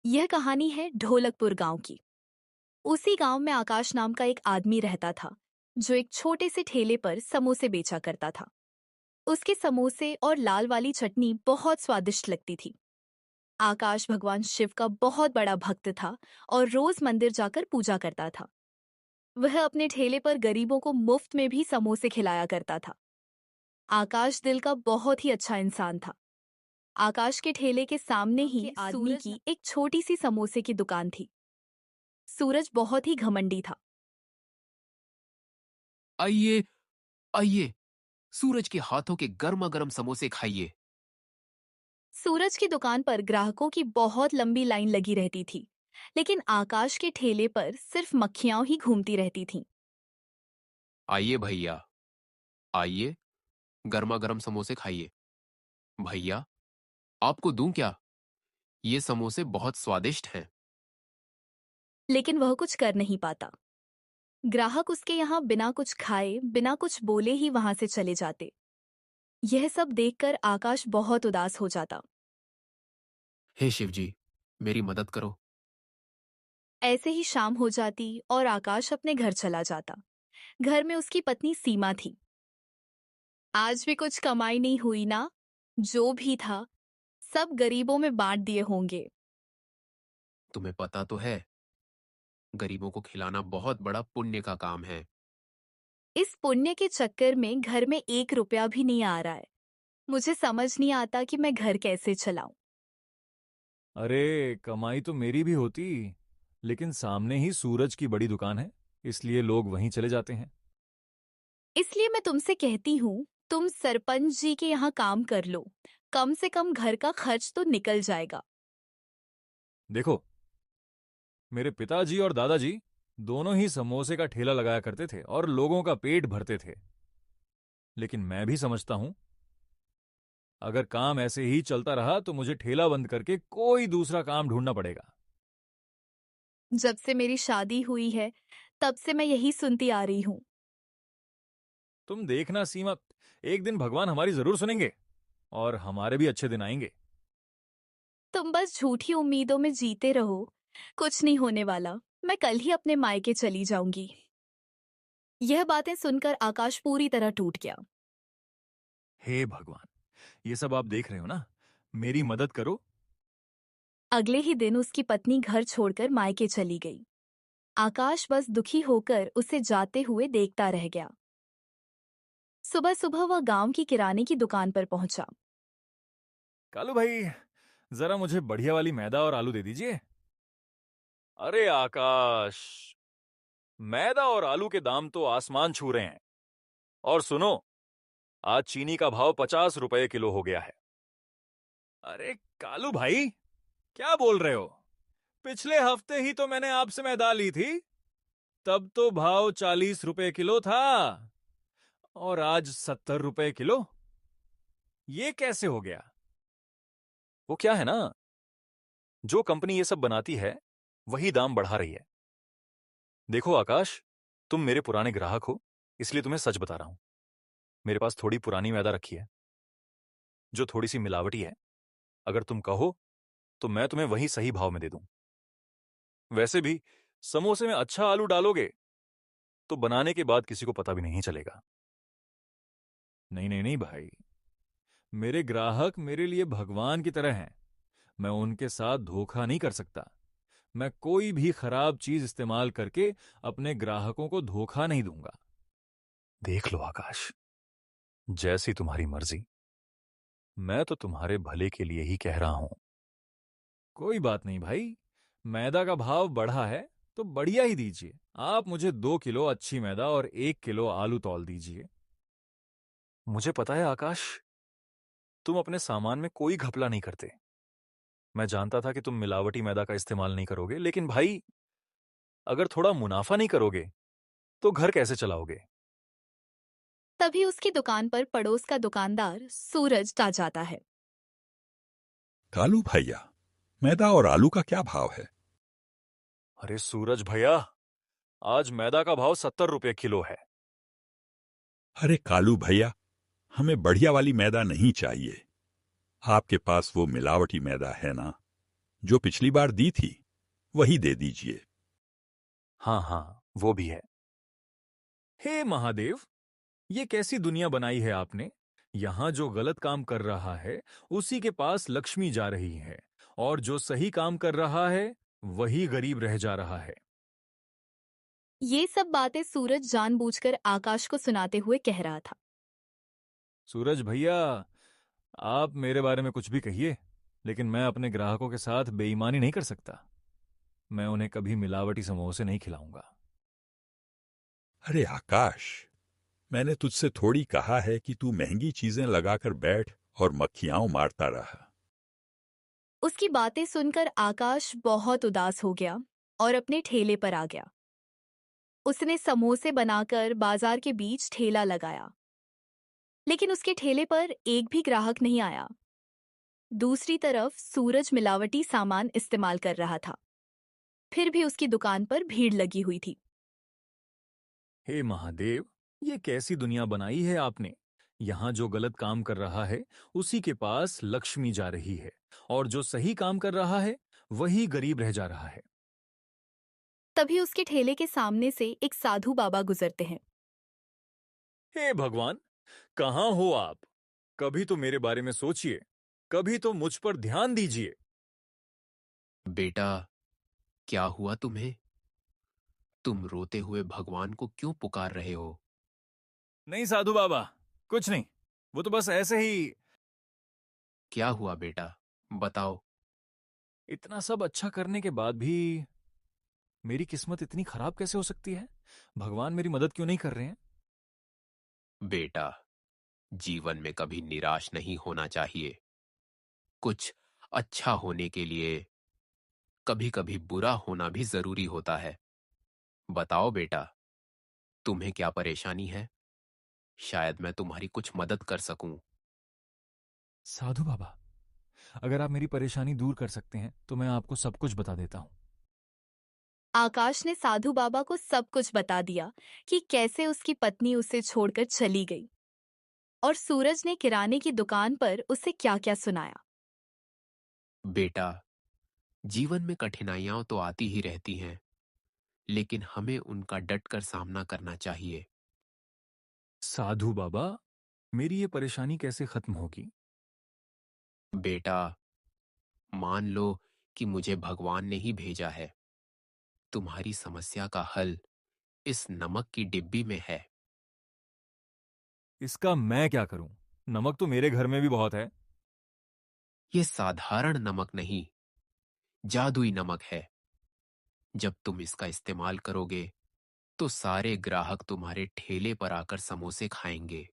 यह कहानी है ढोलकपुर गांव की। उसी गांव में आकाश नाम का एक आदमी रहता था, जो एक छोटे से ठेले पर समोसे बेचा करता था। उसके समोसे और लाल वाली चटनी बहुत स्वादिष्ट लगती थी। आकाश भगवान शिव का बहुत बड़ा भक्त था और रोज मंदिर जाकर पूजा करता था। वह अपने ठेले पर गरीबों को मुफ्त में भी समोसे खिलाया करता था। आकाश दिल का बहुत ही अच्छा इंसान था। आकाश के ठेले के सामने ही आदमी की एक छोटी सी समोसे की दुकान थी। सूरज बहुत ही घमंडी था। आइए, आइए, सूरज के हाथों के गर्मा गर्म समोसे खाइए। सूरज की दुकान पर ग्राहकों की बहुत लंबी लाइन लगी रहती थी, लेकिन आकाश के ठेले पर सिर्फ मक्खियां ही घूमती रहती थीं। आइए भैया, आइए, गर्मा गर्म समोसे खाइए। भैया, आपको दूं क्या? ये समोसे बहुत स्वादिष्ट हैं। लेकिन वह कुछ कर नहीं पाता। ग्राहक उसके यहाँ बिना कुछ खाए, बिना कुछ बोले ही वहां से चले जाते। यह सब देखकर आकाश बहुत उदास हो जाता। हे शिव जी, मेरी मदद करो। ऐसे ही शाम हो जाती और आकाश अपने घर चला जाता। घर में उसकी पत्नी सीमा थी। आज भी कुछ कमाई नहीं हुई ना? जो भी था, सब गरीबों में बांट दिए होंगे। तुम्हें पता तो है, गरीबों को खिलाना बहुत बड़ा पुण्य का काम है। इस पुण्य के चक्कर में घर में 1 रुपया भी नहीं आ रहा है। मुझे समझ नहीं आता कि मैं घर कैसे चलाऊं। अरे कमाई तो मेरी भी होती, लेकिन सामने ही सूरज की बड़ी दुकान है, इसलिए लोग वहीं चले जाते हैं। इसलिए मैं तुमसे कहती हूँ, तुम सरपंच जी के यहाँ काम कर लो। कम से कम घर का खर्च तो निकल जाएगा। देखो, मेरे पिताजी और दादाजी दोनों ही समोसे का ठेला लगाया करते थे और लोगों का पेट भरते थे। लेकिन मैं भी समझता हूं, अगर काम ऐसे ही चलता रहा तो मुझे ठेला बंद करके कोई दूसरा काम ढूंढना पड़ेगा। जब से मेरी शादी हुई है, तब से मैं यही सुनती आ रही हूँ। तुम देखना सीमा, एक दिन भगवान हमारी जरूर सुनेंगे और हमारे भी अच्छे दिन आएंगे। तुम बस झूठी उम्मीदों में जीते रहो। कुछ नहीं होने वाला। मैं कल ही अपने मायके चली जाऊंगी। यह बातें सुनकर आकाश पूरी तरह टूट गया। हे भगवान, ये सब आप देख रहे हो ना, मेरी मदद करो। अगले ही दिन उसकी पत्नी घर छोड़कर मायके चली गई। आकाश बस दुखी होकर उसे जाते हुए देखता रह गया। सुबह सुबह वह गांव की किराने की दुकान पर पहुंचा। कालू भाई, जरा मुझे बढ़िया वाली मैदा और आलू दे दीजिए। अरे आकाश, मैदा और आलू के दाम तो आसमान छू रहे हैं। और सुनो, आज चीनी का भाव 50 रुपए किलो हो गया है। अरे कालू भाई, क्या बोल रहे हो? पिछले हफ्ते ही तो मैंने आपसे मैदा ली थी, तब तो भाव 40 रुपए किलो था, और आज 70 रुपए किलो। ये कैसे हो गया? वो क्या है ना, जो कंपनी ये सब बनाती है वही दाम बढ़ा रही है। देखो आकाश, तुम मेरे पुराने ग्राहक हो, इसलिए तुम्हें सच बता रहा हूं। मेरे पास थोड़ी पुरानी मैदा रखी है, जो थोड़ी सी मिलावटी है। अगर तुम कहो तो मैं तुम्हें वही सही भाव में दे दूं। वैसे भी समोसे में अच्छा आलू डालोगे तो बनाने के बाद किसी को पता भी नहीं चलेगा। नहीं नहीं नहीं भाई, मेरे ग्राहक मेरे लिए भगवान की तरह हैं। मैं उनके साथ धोखा नहीं कर सकता। मैं कोई भी खराब चीज इस्तेमाल करके अपने ग्राहकों को धोखा नहीं दूंगा। देख लो आकाश, जैसी तुम्हारी मर्जी। मैं तो तुम्हारे भले के लिए ही कह रहा हूं। कोई बात नहीं भाई, मैदा का भाव बढ़ा है तो बढ़िया ही दीजिए। आप मुझे 2 किलो अच्छी मैदा और 1 किलो आलू तौल दीजिए। मुझे पता है आकाश, तुम अपने सामान में कोई घपला नहीं करते। मैं जानता था कि तुम मिलावटी मैदा का इस्तेमाल नहीं करोगे, लेकिन भाई, अगर थोड़ा मुनाफा नहीं करोगे तो घर कैसे चलाओगे? तभी उसकी दुकान पर पड़ोस का दुकानदार सूरज आ जाता है। कालू भैया, मैदा और आलू का क्या भाव है? अरे सूरज भैया, आज मैदा का भाव 70 रुपए किलो है। अरे कालू भैया, हमें बढ़िया वाली मैदा नहीं चाहिए। आपके पास वो मिलावटी मैदा है ना, जो पिछली बार दी थी वही दे दीजिए। हाँ हाँ, वो भी है। हे महादेव, ये कैसी दुनिया बनाई है आपने। यहाँ जो गलत काम कर रहा है उसी के पास लक्ष्मी जा रही है, और जो सही काम कर रहा है वही गरीब रह जा रहा है। ये सब बातें सूरज जानबूझकर आकाश को सुनाते हुए कह रहा था। सूरज भैया, आप मेरे बारे में कुछ भी कहिए, लेकिन मैं अपने ग्राहकों के साथ बेईमानी नहीं कर सकता। मैं उन्हें कभी मिलावटी समोसे नहीं खिलाऊंगा। अरे आकाश, मैंने तुझसे थोड़ी कहा है कि तू महंगी चीजें लगाकर बैठ और मक्खियां मारता रहा। उसकी बातें सुनकर आकाश बहुत उदास हो गया और अपने ठेले पर आ गया। उसने समोसे बनाकर बाजार के बीच ठेला लगाया, लेकिन उसके ठेले पर एक भी ग्राहक नहीं आया। दूसरी तरफ सूरज मिलावटी सामान इस्तेमाल कर रहा था, फिर भी उसकी दुकान पर भीड़ लगी हुई थी। हे महादेव, ये कैसी दुनिया बनाई है आपने। यहाँ जो गलत काम कर रहा है उसी के पास लक्ष्मी जा रही है, और जो सही काम कर रहा है वही गरीब रह जा रहा है। तभी उसके ठेले के सामने से एक साधु बाबा गुजरते हैं। हे भगवान, कहाँ हो आप। कभी तो मेरे बारे में सोचिए, कभी तो मुझ पर ध्यान दीजिए। बेटा, क्या हुआ तुम्हें? तुम रोते हुए भगवान को क्यों पुकार रहे हो? नहीं साधु बाबा, कुछ नहीं, वो तो बस ऐसे ही। क्या हुआ बेटा, बताओ। इतना सब अच्छा करने के बाद भी मेरी किस्मत इतनी खराब कैसे हो सकती है। भगवान मेरी मदद क्यों नहीं कर रहे हैं। बेटा, जीवन में कभी निराश नहीं होना चाहिए। कुछ अच्छा होने के लिए कभी कभी बुरा होना भी जरूरी होता है। बताओ बेटा, तुम्हें क्या परेशानी है? शायद मैं तुम्हारी कुछ मदद कर सकूं। साधु बाबा, अगर आप मेरी परेशानी दूर कर सकते हैं तो मैं आपको सब कुछ बता देता हूं। आकाश ने साधु बाबा को सब कुछ बता दिया कि कैसे उसकी पत्नी उसे छोड़कर चली गई, और सूरज ने किराने की दुकान पर उसे क्या-क्या सुनाया। बेटा, जीवन में कठिनाइयां तो आती ही रहती हैं, लेकिन हमें उनका डटकर सामना करना चाहिए। साधु बाबा, मेरी ये परेशानी कैसे खत्म होगी। बेटा, मान लो कि मुझे भगवान ने ही भेजा है। तुम्हारी समस्या का हल इस नमक की डिब्बी में है। इसका मैं क्या करूं। नमक तो मेरे घर में भी बहुत है। ये साधारण नमक नहीं, जादुई नमक है। जब तुम इसका इस्तेमाल करोगे तो सारे ग्राहक तुम्हारे ठेले पर आकर समोसे खाएंगे।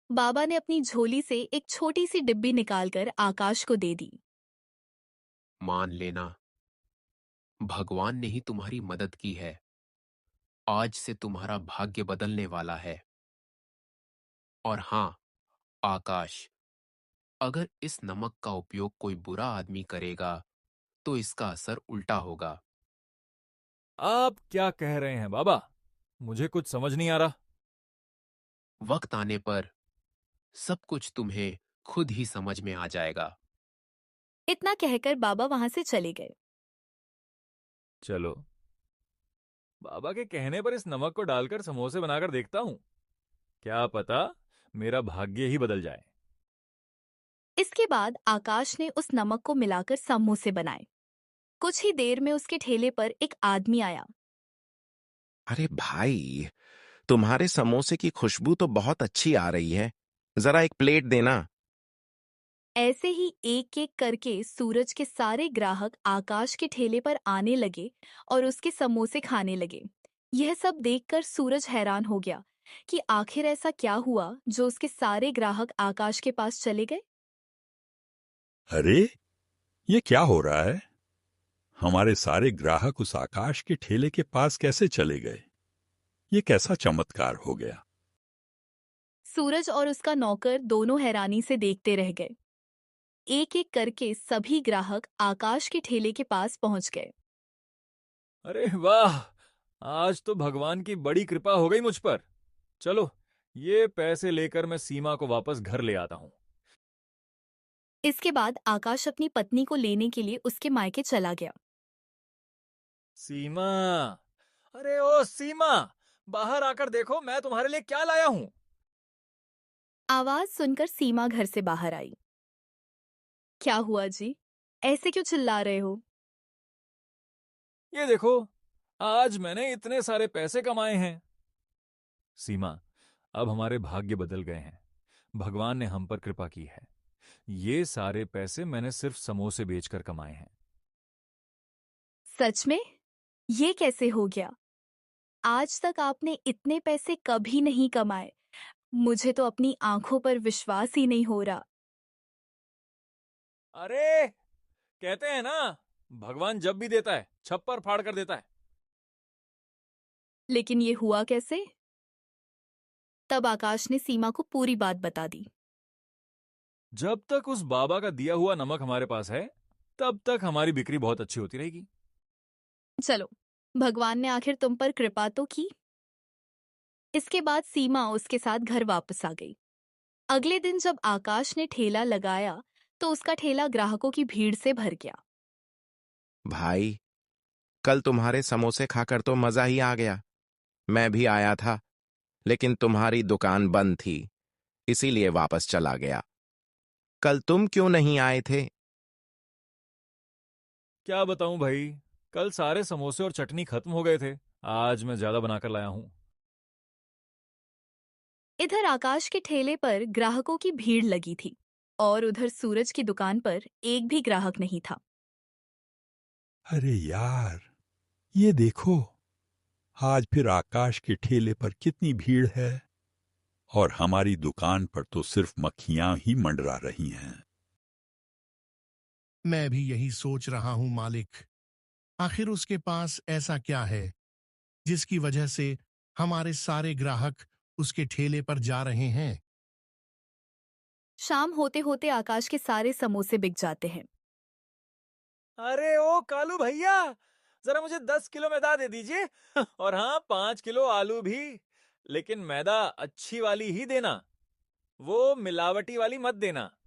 बाबा ने अपनी झोली से एक छोटी सी डिब्बी निकालकर आकाश को दे दी। मान लेना, भगवान ने ही तुम्हारी मदद की है। आज से तुम्हारा भाग्य बदलने वाला है। और हां, आकाश, अगर इस नमक का उपयोग कोई बुरा आदमी करेगा तो इसका असर उल्टा होगा। आप क्या कह रहे हैं बाबा, मुझे कुछ समझ नहीं आ रहा। वक्त आने पर सब कुछ तुम्हें खुद ही समझ में आ जाएगा। इतना कहकर बाबा वहां से चले गए। चलो, बाबा के कहने पर इस नमक को डालकर समोसे बनाकर देखता हूं। क्या पता मेरा भाग्य ही बदल जाए। इसके बाद आकाश ने उस नमक को मिलाकर समोसे बनाए। कुछ ही देर में उसके ठेले पर एक आदमी आया। अरे भाई, तुम्हारे समोसे की खुशबू तो बहुत अच्छी आ रही है। जरा एक प्लेट देना। ऐसे ही एक एक करके सूरज के सारे ग्राहक आकाश के ठेले पर आने लगे और उसके समोसे खाने लगे। यह सब देखकर सूरज हैरान हो गया कि आखिर ऐसा क्या हुआ जो उसके सारे ग्राहक आकाश के पास चले गए। अरे, ये क्या हो रहा है? हमारे सारे ग्राहक उस आकाश के ठेले के पास कैसे चले गए? ये कैसा चमत्कार हो गया? सूरज और उसका नौकर दोनों हैरानी से देखते रह गए। एक एक करके सभी ग्राहक आकाश के ठेले के पास पहुंच गए। अरे वाह, आज तो भगवान की बड़ी कृपा हो गई मुझ पर। चलो, ये पैसे लेकर मैं सीमा को वापस घर ले आता हूं। इसके बाद आकाश अपनी पत्नी को लेने के लिए उसके मायके चला गया। सीमा, अरे ओ सीमा, बाहर आकर देखो मैं तुम्हारे लिए क्या लाया हूं। आवाज सुनकर सीमा घर से बाहर आई। क्या हुआ जी? ऐसे क्यों चिल्ला रहे हो? ये देखो, आज मैंने इतने सारे पैसे कमाए हैं। सीमा, अब हमारे भाग्य बदल गए हैं। भगवान ने हम पर कृपा की है। ये सारे पैसे मैंने सिर्फ समोसे बेचकर कमाए हैं। सच में? ये कैसे हो गया? आज तक आपने इतने पैसे कभी नहीं कमाए। मुझे तो अपनी आंखों पर विश्वास ही नहीं हो रहा। अरे, कहते हैं ना, भगवान जब भी देता है छप्पर फाड़ कर देता है। लेकिन ये हुआ कैसे? तब आकाश ने सीमा को पूरी बात बता दी। जब तक उस बाबा का दिया हुआ नमक हमारे पास है, तब तक हमारी बिक्री बहुत अच्छी होती रहेगी। चलो, भगवान ने आखिर तुम पर कृपा तो की। इसके बाद सीमा उसके साथ घर वापस आ गई। अगले दिन जब आकाश ने ठेला लगाया तो उसका ठेला ग्राहकों की भीड़ से भर गया। भाई, कल तुम्हारे समोसे खाकर तो मजा ही आ गया। मैं भी आया था, लेकिन तुम्हारी दुकान बंद थी, इसीलिए वापस चला गया। कल तुम क्यों नहीं आए थे? क्या बताऊं भाई, कल सारे समोसे और चटनी खत्म हो गए थे। आज मैं ज्यादा बनाकर लाया हूं। इधर आकाश के ठेले पर ग्राहकों की भीड़ लगी थी और उधर सूरज की दुकान पर एक भी ग्राहक नहीं था। अरे यार, ये देखो, आज फिर आकाश के ठेले पर कितनी भीड़ है और हमारी दुकान पर तो सिर्फ मक्खियां ही मंडरा रही हैं। मैं भी यही सोच रहा हूं मालिक। आखिर उसके पास ऐसा क्या है जिसकी वजह से हमारे सारे ग्राहक उसके ठेले पर जा रहे हैं? शाम होते होते आकाश के सारे समोसे बिक जाते हैं। अरे ओ कालू भैया, जरा मुझे 10 किलो मैदा दे दीजिए और हाँ, 5 किलो आलू भी। लेकिन मैदा अच्छी वाली ही देना, वो मिलावटी वाली मत देना।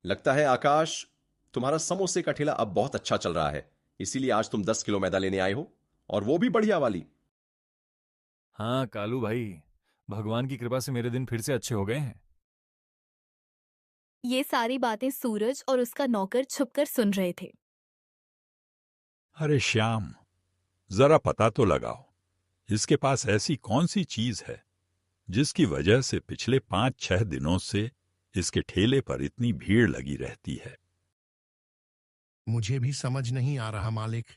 लगता है आकाश, तुम्हारा समोसे का ठेला अब बहुत अच्छा चल रहा है, इसीलिए आज तुम 10 किलो मैदा लेने आए हो, और वो भी बढ़िया वाली। हाँ कालू भाई, भगवान की कृपा से मेरे दिन फिर से अच्छे हो गए हैं। ये सारी बातें सूरज और उसका नौकर छुपकर सुन रहे थे। अरे श्याम, जरा पता तो लगाओ, इसके पास ऐसी कौन सी चीज है जिसकी वजह से पिछले 5-6 दिनों से इसके ठेले पर इतनी भीड़ लगी रहती है। मुझे भी समझ नहीं आ रहा मालिक।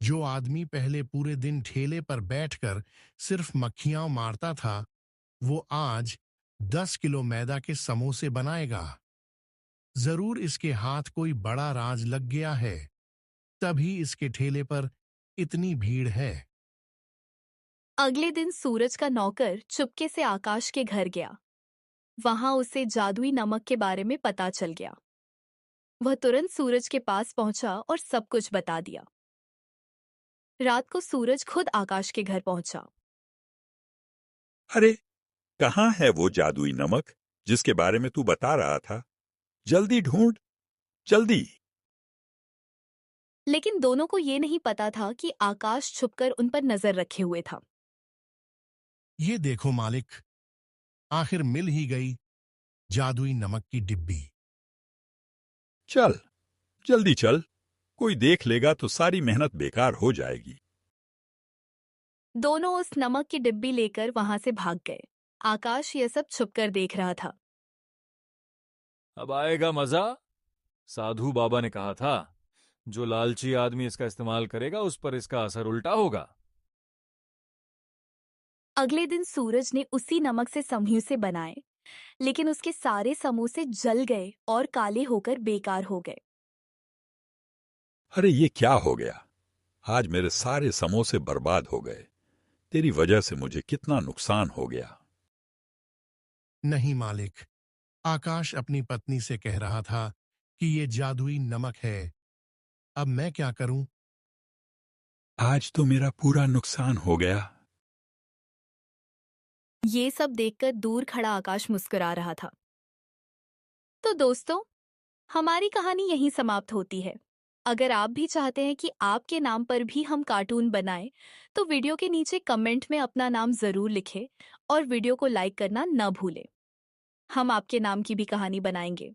जो आदमी पहले पूरे दिन ठेले पर बैठकर सिर्फ मक्खियां मारता था, वो आज 10 किलो मैदा के समोसे बनाएगा। जरूर इसके हाथ कोई बड़ा राज लग गया है, तभी इसके ठेले पर इतनी भीड़ है। अगले दिन सूरज का नौकर चुपके से आकाश के घर गया। वहां उसे जादुई नमक के बारे में पता चल गया। वह तुरंत सूरज के पास पहुंचा और सब कुछ बता दिया। रात को सूरज खुद आकाश के घर पहुंचा। अरे, कहाँ है वो जादुई नमक जिसके बारे में तू बता रहा था? जल्दी ढूंढ, जल्दी। लेकिन दोनों को ये नहीं पता था कि आकाश छुपकर उन पर नजर रखे हुए था। ये देखो मालिक, आखिर मिल ही गई जादुई नमक की डिब्बी। चल, जल्दी चल, कोई देख लेगा तो सारी मेहनत बेकार हो जाएगी। दोनों उस नमक की डिब्बी लेकर वहां से भाग गए। आकाश ये सब छुपकर देख रहा था। अब आएगा मजा। साधु बाबा ने कहा था, जो लालची आदमी इसका इस्तेमाल करेगा उस पर इसका असर उल्टा होगा। अगले दिन सूरज ने उसी नमक से समोसे बनाए, लेकिन उसके सारे समोसे जल गए और काले होकर बेकार हो गए। अरे, ये क्या हो गया? आज मेरे सारे समोसे बर्बाद हो गए। तेरी वजह से मुझे कितना नुकसान हो गया। नहीं मालिक, आकाश अपनी पत्नी से कह रहा था कि ये जादुई नमक है। अब मैं क्या करूं? आज तो मेरा पूरा नुकसान हो गया। ये सब देखकर दूर खड़ा आकाश मुस्कुरा रहा था। तो दोस्तों, हमारी कहानी यहीं समाप्त होती है। अगर आप भी चाहते हैं कि आपके नाम पर भी हम कार्टून बनाएं, तो वीडियो के नीचे कमेंट में अपना नाम जरूर लिखें और वीडियो को लाइक करना न भूलें। हम आपके नाम की भी कहानी बनाएंगे।